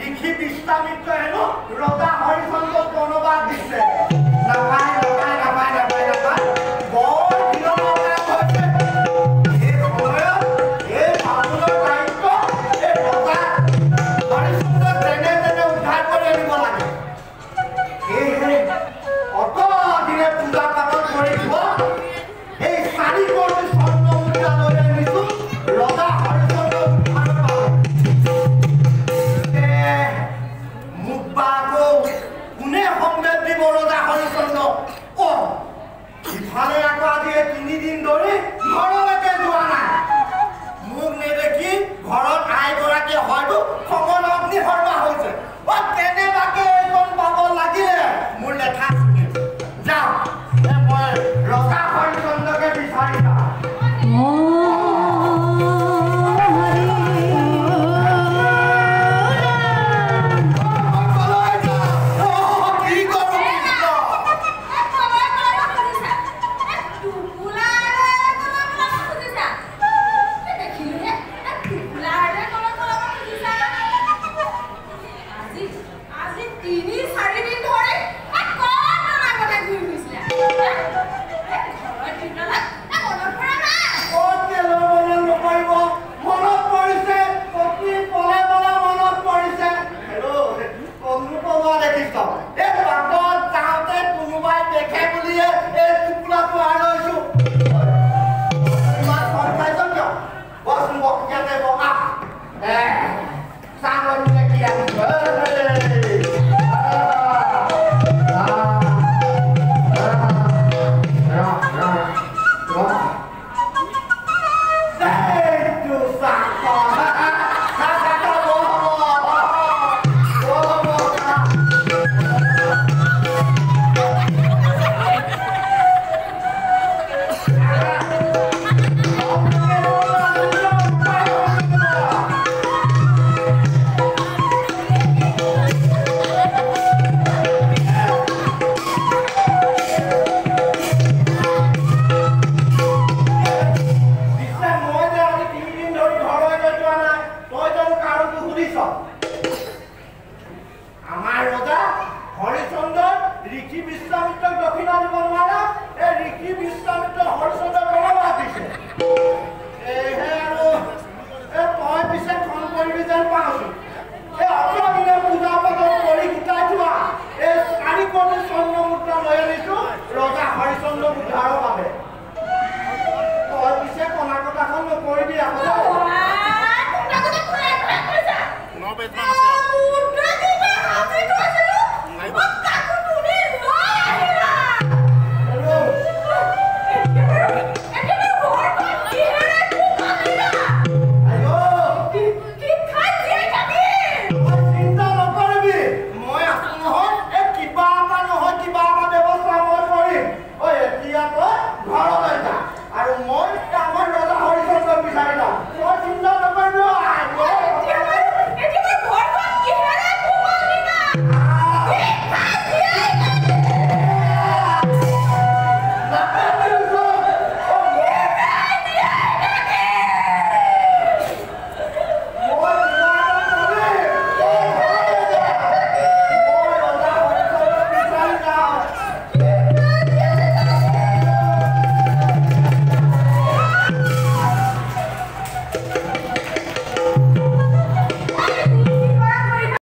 ঋষি বিশ্বামিত্ৰ হেনো ৰজা হৰিচন্দ্ৰ বনবাস দিছে নাপায় নাপায় নাপায় নাপায় নাপায় বৰ বিৰঙা হৈছে এই সময়ত এই বামুণৰ দায়িত্ব এই ৰজা হৰিচন্দ্ৰক যেনে তেনে উদ্ধাৰ কৰি আনিব লাগে সেয়েহে অত দিনে পূজা পাতল কৰি দিব এই 4 কোটি স্বৰ্ণ মুদ্ৰা লৈ আনিছো ৰজা হৰিচন্দ্ৰ উদ্ধাৰৰ বাবে মুখবাকো কোনে সংবেদ দিব ৰজা হৰিচন্দ্ৰ ইফালে আকৌ আজি 3 দিন ধৰি ঘৰলৈকে যোৱা নাই মোক নেদেখি ঘৰত আইগৰাকী হয়তো খঙৰ অগ্নিশৰ্মা হৈছে কেনেবাকে এইখন পাব লাগিলে মোৰ লেখা যাওঁ মই ৰজা হৰিচন্দ্ৰকে বিচাৰি যাওঁ ৰজা হৰিচন্দ্ৰ উদ্ধাৰৰ বাবে তই পিছে কণা কথাখন নকৰিবি আকৌ